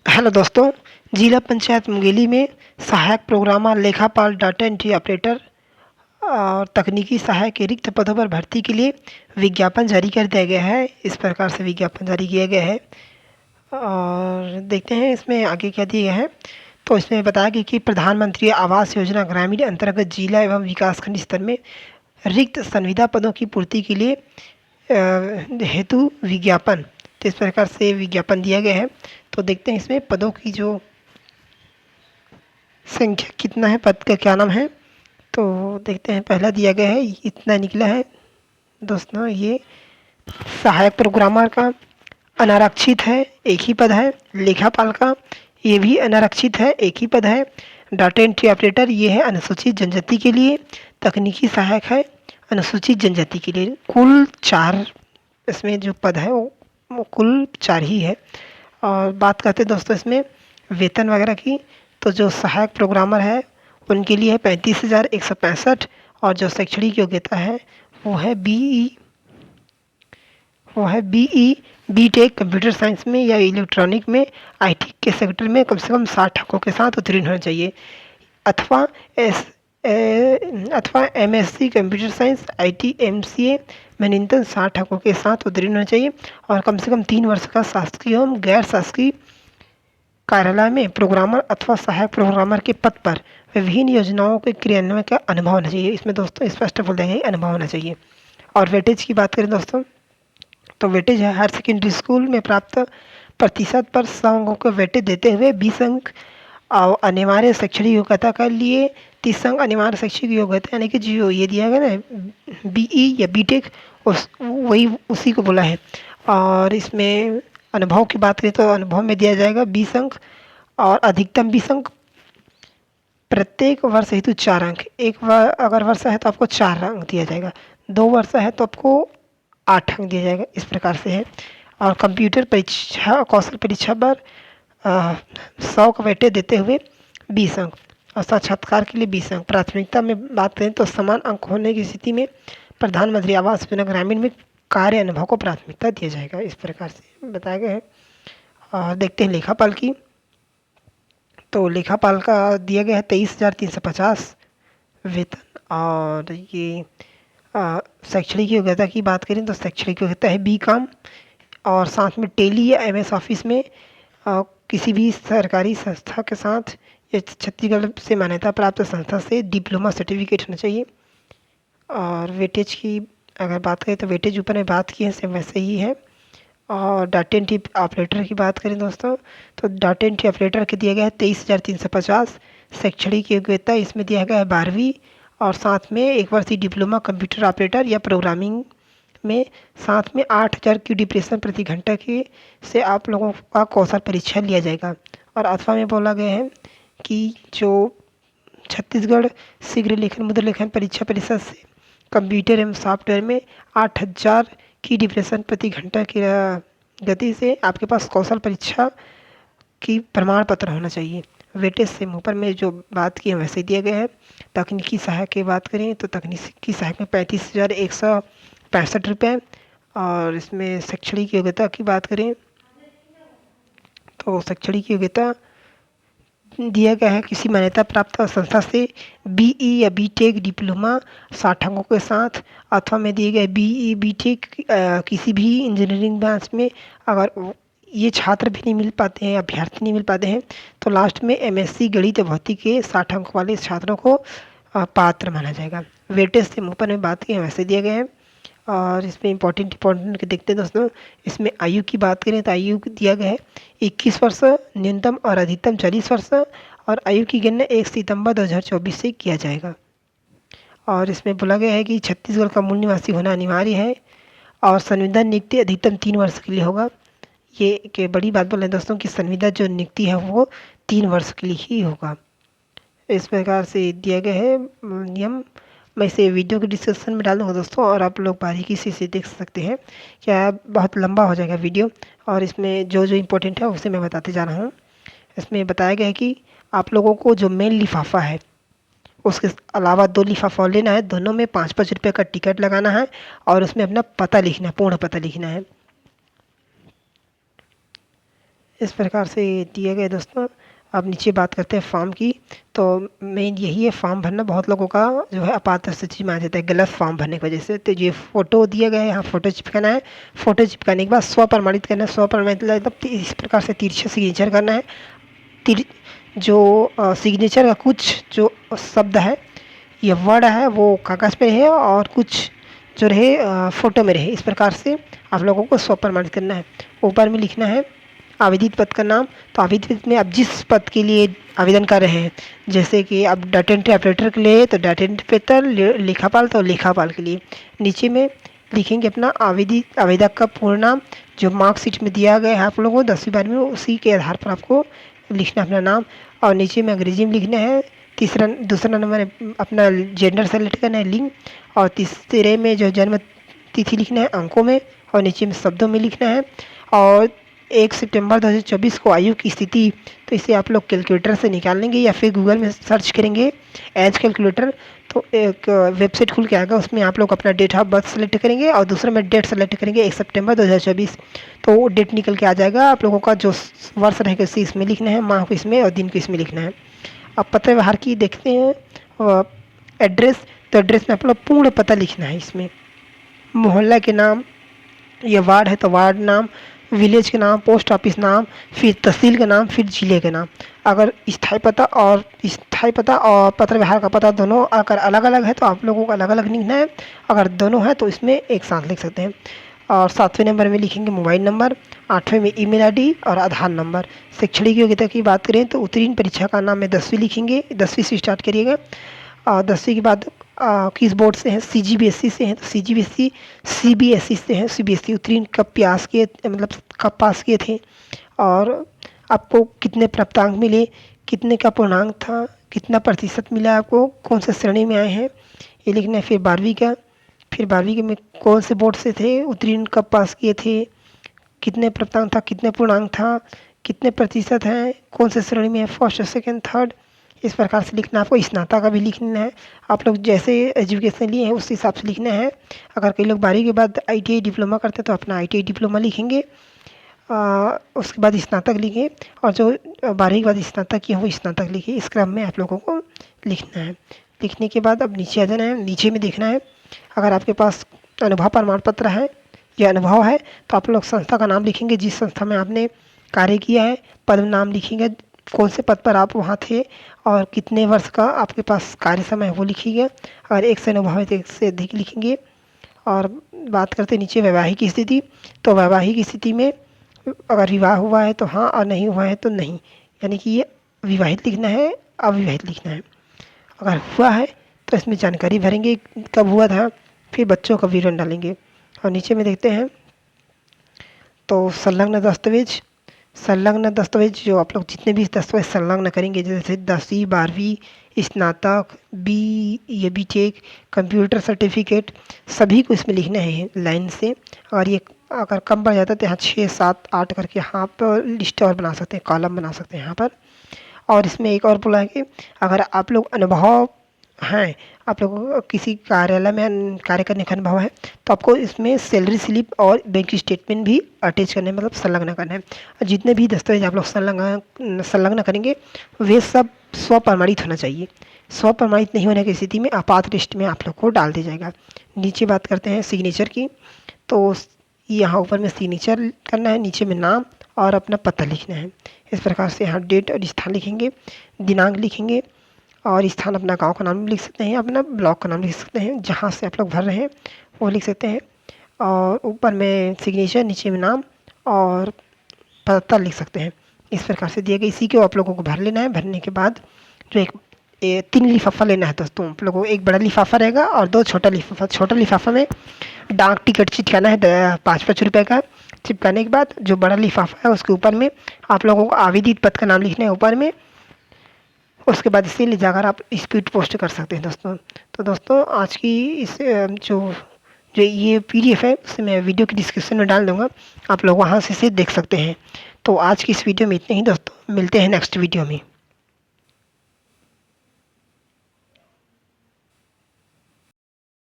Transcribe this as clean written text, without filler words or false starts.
Hello दोस्तों, जिला पंचायत मुंगेली में सहायक प्रोग्रामर, लेखापाल, डाटा एंट्री ऑपरेटर और तकनीकी सहायक के रिक्त पदों पर भर्ती के लिए विज्ञापन जारी कर दिया गया है। इस प्रकार से विज्ञापन जारी किया गया है और देखते हैं इसमें आगे क्या दिया गया है। तो इसमें बताया गया कि प्रधानमंत्री आवास योजना ग्रामीण अंतर्गत जिला एवं विकासखंड स्तर में रिक्त संविदा पदों की पूर्ति के लिए हेतु विज्ञापन, तो इस प्रकार से विज्ञापन दिया गया है। तो देखते हैं इसमें पदों की जो संख्या कितना है, पद का क्या नाम है। तो देखते हैं, पहला दिया गया है इतना निकला है दोस्तों। ये सहायक प्रोग्रामर का अनारक्षित है, एक ही पद है। लेखापाल का ये भी अनारक्षित है, एक ही पद है। डाटा एंट्री ऑपरेटर ये है अनुसूचित जनजाति के लिए। तकनीकी सहायक है अनुसूचित जनजाति के लिए। कुल 4 इसमें जो पद है वो कुल 4 ही है। और बात करते हैं दोस्तों इसमें वेतन वगैरह की। तो जो सहायक प्रोग्रामर है उनके लिए है 35,165 और जो शैक्षणिक योग्यता है वो है बीई बीटेक कंप्यूटर साइंस में या इलेक्ट्रॉनिक में आईटी के सेक्टर में कम से कम 60 अंकों के साथ उत्तीर्ण होना चाहिए, अथवा MSc computer science IT MCA में न्यूनतम 60 अंकों के साथ उत्तीर्ण होना चाहिए और कम से कम 3 वर्ष का शासकीय एवं गैर शासकीय कार्यालय में प्रोग्रामर अथवा सहायक प्रोग्रामर के पद पर विभिन्न योजनाओं के क्रियान्वयन का अनुभव होना चाहिए। इसमें दोस्तों स्पष्ट बोल देंगे अनुभव होना चाहिए। और वेटेज की बात करें दोस्तों, तो वेटेज है हायर सेकेंडरी स्कूल में प्राप्त प्रतिशत पर 100 अंकों को वेटेज देते हुए 20 अंक और अनिवार्य शैक्षणिक योग्यता के लिए 30 अंक अनिवार्य शैक्षिक योग्यता, यानी कि जो ये दिया गया ना बीई या बीटेक वही उसी को बोला है। और इसमें अनुभव की बात करें तो अनुभव में दिया जाएगा 20 अंक और अधिकतम 20 अंक। प्रत्येक वर्ष हेतु 4 अंक। अगर वर्ष है तो आपको 4 अंक दिया जाएगा, 2 वर्ष है तो आपको 8 अंक दिया जाएगा, इस प्रकार से है। और कंप्यूटर परीक्षा कौशल परीक्षा पर 100 का वेटेज देते हुए 20 अंक और साक्षात्कार के लिए 20 अंक। प्राथमिकता में बात करें तो समान अंक होने की स्थिति में प्रधानमंत्री आवास योजना ग्रामीण में कार्य अनुभव को प्राथमिकता दिया जाएगा, इस प्रकार से बताया गया है। और देखते हैं लेखापाल की। तो लेखापाल का दिया गया है 23,350 वेतन। और ये शैक्षणिक योग्यता की बात करें तो शैक्षणिक योग्यता है बीकॉम और साथ में टेली या एमएस ऑफिस में किसी भी सरकारी संस्था के साथ या छत्तीसगढ़ से मान्यता प्राप्त संस्था से डिप्लोमा सर्टिफिकेट होना चाहिए। और वेटेज की अगर बात करें तो वेटेज ऊपर में बात की है सेम वैसे ही है। और डाटा एंट्री ऑपरेटर की बात करें दोस्तों, तो डाटा एंट्री ऑपरेटर के दिया गया है 23,350। शैक्षणिक योग्यता इसमें दिया गया है 12वीं और साथ में 1 वर्षीय डिप्लोमा कंप्यूटर ऑपरेटर या प्रोग्रामिंग में, साथ में 8,000 की डिप्रेशन प्रति घंटा की से आप लोगों का कौशल परीक्षा लिया जाएगा। और अथवा में बोला गया है कि जो छत्तीसगढ़ शीघ्र लेखन मुद्रा लेखन परीक्षा परिषद से कंप्यूटर एवं सॉफ्टवेयर में 8,000 की डिप्रेशन प्रति घंटा की गति से आपके पास कौशल परीक्षा की प्रमाण पत्र होना चाहिए। वेटेज से ऊपर में जो बात की है वैसे दिया गया है। तकनीकी सहायक की बात करें तो तकनीकी सहायक में 35,165 रुपये। और इसमें शैक्षणिक योग्यता की बात करें तो शैक्षणिक योग्यता दिया गया है किसी मान्यता प्राप्त संस्था से बीई या बीटेक डिप्लोमा 60 अंकों के साथ, अथवा में दिए गए बीई बीटेक किसी भी इंजीनियरिंग ब्रांच में। अगर ये छात्र भी नहीं मिल पाते हैं, अभ्यर्थी नहीं मिल पाते हैं, तो लास्ट में एमएससी गणित भौतिक के 60 अंक वाले छात्रों को पात्र माना जाएगा। वेटेज से ऊपर में बात की वैसे दिया गया है। और इसमें इंपॉर्टेंट के देखते हैं दोस्तों, इसमें आयु की बात करें तो आयु दिया गया है 21 वर्ष न्यूनतम और अधिकतम 40 वर्ष और आयु की गणना 1 सितंबर 2024 से किया जाएगा। और इसमें बोला गया है कि छत्तीसगढ़ का मूल निवासी होना अनिवार्य है और संविदा नियुक्ति अधिकतम 3 वर्ष के लिए होगा। ये एक बड़ी बात बोल रहे हैं दोस्तों कि संविदा जो नियुक्ति है वो 3 वर्ष के लिए ही होगा। इस प्रकार से दिया गया है नियम। मैं इसे वीडियो के डिस्क्रिप्शन में डाल दूँगा दोस्तों और आप लोग बारीकी से इसे देख सकते हैं। क्या बहुत लंबा हो जाएगा वीडियो और इसमें जो जो इम्पोर्टेंट है उसे मैं बताते जा रहा हूँ। इसमें बताया गया है कि आप लोगों को जो मेन लिफाफा है उसके अलावा 2 लिफाफा और लेना है, दोनों में 5-5 रुपये का टिकट लगाना है और उसमें अपना पता लिखना है, पूर्ण पता लिखना है। इस प्रकार से दिए गए दोस्तों। अब नीचे बात करते हैं फॉर्म की। तो मेन यही है, फॉर्म भरना बहुत लोगों का जो है अपात्र सूची में आ जाता है गलत फॉर्म भरने की वजह से। तो ये फ़ोटो दिया गया है, यहाँ फ़ोटो चिपकाना है। फ़ोटो चिपकाने के बाद स्व प्रमाणित करना है। स्व प्रमाणित मतलब इस प्रकार से तिरछे सिग्नेचर करना है। तिर जो सिग्नेचर का कुछ जो शब्द है, ये वर्ड है, वो कागज़ पे है और कुछ जो रहे फ़ोटो में रहे। इस प्रकार से आप लोगों को स्व प्रमाणित करना है। ऊपर में लिखना है आवेदित पद का नाम। तो आवेदित में आप जिस पद के लिए आवेदन कर रहे हैं, जैसे कि आप डाटा एंट्री ऑपरेटर के लिए तो डाटा एंट्री ऑपरेटर, लेखापाल तो लेखापाल के लिए। नीचे में लिखेंगे अपना आवेदक का पूर्ण नाम, जो मार्कशीट में दिया गया है आप लोगों को 10वीं 12वीं में, उसी के आधार पर आपको लिखना अपना नाम। और नीचे में अंग्रेजी में लिखना है। दूसरा नंबर अपना जेंडर सेलेक्ट करना है, लिंग। और तीसरे में जो जन्म तिथि लिखना है अंकों में, और नीचे में शब्दों में लिखना है। और 1 सितंबर 2024 को आयु की स्थिति, तो इसे आप लोग कैलकुलेटर से निकाल लेंगे या फिर गूगल में सर्च करेंगे एज कैलकुलेटर, तो एक वेबसाइट खुल के आएगा। उसमें आप लोग अपना डेट ऑफ बर्थ सेलेक्ट करेंगे और दूसरा में डेट सेलेक्ट करेंगे 1 सितंबर 2024, तो वो डेट निकल के आ जाएगा। आप लोगों का जो वर्ष रहेगा उसे इसमें लिखना है, माह को इसमें और दिन को इसमें लिखना है। अब पत्र व्यवहार की देखते हैं। एड्रेस, तो एड्रेस में आप लोग पूर्ण पता लिखना है इसमें। मोहल्ला के नाम, ये वार्ड है तो वार्ड नाम, विलेज के नाम, पोस्ट ऑफिस नाम, फिर तहसील का नाम, फिर जिले का नाम। अगर स्थायी पता और पत्र व्यवहार का पता दोनों अगर अलग अलग है तो आप लोगों को अलग अलग लिखना है। अगर दोनों है तो इसमें एक साथ लिख सकते हैं। और 7वें नंबर में लिखेंगे मोबाइल नंबर, 8वें में ईमेल आईडी और आधार नंबर। शैक्षणिक योग्यता की बात करें तो उत्तीर्ण परीक्षा का नाम में 10वीं लिखेंगे, 10वीं से स्टार्ट करिएगा। 10वीं के बाद किस बोर्ड से हैं, CGBSE से हैं तो CGBSE, CBSE से हैं, CBSE उत्तीर्ण कब पास किए, मतलब कब पास किए थे, और आपको कितने प्राप्तांक मिले, कितने का पूर्णांक था, कितना प्रतिशत मिला आपको, कौन से श्रेणी में आए हैं, ये लिखना है। फिर 12वीं का, फिर 12वीं के में कौन से बोर्ड से थे, उत्तीर्ण कब पास किए थे, कितने प्राप्तांक था, कितने पूर्णांक था, कितने प्रतिशत हैं, कौन से श्रेणी में है, फर्स्ट सेकंड थर्ड। इस प्रकार से लिखना। आपको स्नातक का भी लिखना है, आप लोग जैसे एजुकेशन लिए हैं उस हिसाब से लिखना है। अगर कई लोग 12वीं के बाद ITI डिप्लोमा करते हैं तो अपना ITI डिप्लोमा लिखेंगे, उसके बाद स्नातक लिखें, और जो 12वीं के बाद स्नातक किए वो स्नातक लिखिए। इस क्रम में आप लोगों को लिखना है। लिखने के बाद अब नीचे आ जाना है। नीचे में देखना है अगर आपके पास अनुभव प्रमाण पत्र है या अनुभव है तो आप लोग संस्था का नाम लिखेंगे, जिस संस्था में आपने कार्य किया है। पद नाम लिखेंगे, कौन से पद पर आप वहाँ थे और कितने वर्ष का आपके पास कार्य समय है वो लिखिएगा। अगर 1 से अनुभव है तो 1 से अधिक लिखेंगे। और बात करते नीचे वैवाहिक स्थिति, तो वैवाहिक स्थिति में अगर विवाह हुआ है तो हाँ, और नहीं हुआ है तो नहीं, यानी कि ये विवाहित लिखना है, अविवाहित लिखना है। अगर हुआ है तो इसमें जानकारी भरेंगे कब हुआ था, फिर बच्चों का विवरण डालेंगे। और नीचे में देखते हैं तो संलग्न दस्तावेज जो आप लोग जितने भी दस्तावेज संलग्न करेंगे, जैसे 10वीं 12वीं, स्नातक, BTech, कंप्यूटर सर्टिफिकेट, सभी को इसमें लिखना है लाइन से। और ये अगर कम बढ़ जाता है तो यहाँ 6 7 8 करके यहाँ पर लिस्ट और बना सकते हैं, कॉलम बना सकते हैं यहाँ पर। और इसमें एक और बोला है कि अगर आप लोग अनुभव हैं, आप लोगों को किसी कार्यालय में कार्य करने का अनुभव है तो आपको इसमें सैलरी स्लिप और बैंक स्टेटमेंट भी अटैच करना है, मतलब संलग्न करना है। और जितने भी दस्तावेज आप लोग संलग्न करेंगे वे सब स्व प्रमाणित होना चाहिए। स्व प्रमाणित नहीं होने की स्थिति में आपात लिस्ट में आप लोग को डाल दिया जाएगा। नीचे बात करते हैं सिग्नेचर की, तो यहाँ ऊपर में सिग्नेचर करना है, नीचे में नाम और अपना पता लिखना है। इस प्रकार से यहाँ डेट और स्थान लिखेंगे, दिनांक लिखेंगे, और स्थान अपना गांव का नाम लिख सकते हैं, अपना ब्लॉक का नाम लिख सकते हैं, जहाँ से आप लोग भर रहे हैं वो लिख सकते हैं। और ऊपर में सिग्नेचर, नीचे में नाम और पता लिख सकते हैं। इस प्रकार से दिए गए, इसी को आप लोगों को भर लेना है। भरने के बाद जो 3 लिफाफा लेना है दोस्तों आप लोगों को। एक बड़ा लिफाफा रहेगा और 2 छोटा लिफाफा। छोटा लिफाफा में डाक टिकट चिपकाना है 5-5 रुपये का। चिपकाने के बाद जो बड़ा लिफाफा है उसके ऊपर में आप लोगों को आवेदित पद का नाम लिखना है ऊपर में। उसके बाद इसे ले जाकर आप स्पीड पोस्ट कर सकते हैं दोस्तों। तो दोस्तों आज की इस जो ये PDF है उसे मैं वीडियो की डिस्क्रिप्शन में डाल दूँगा, आप लोग वहाँ से इसे देख सकते हैं। तो आज की इस वीडियो में इतने ही दोस्तों, मिलते हैं नेक्स्ट वीडियो में।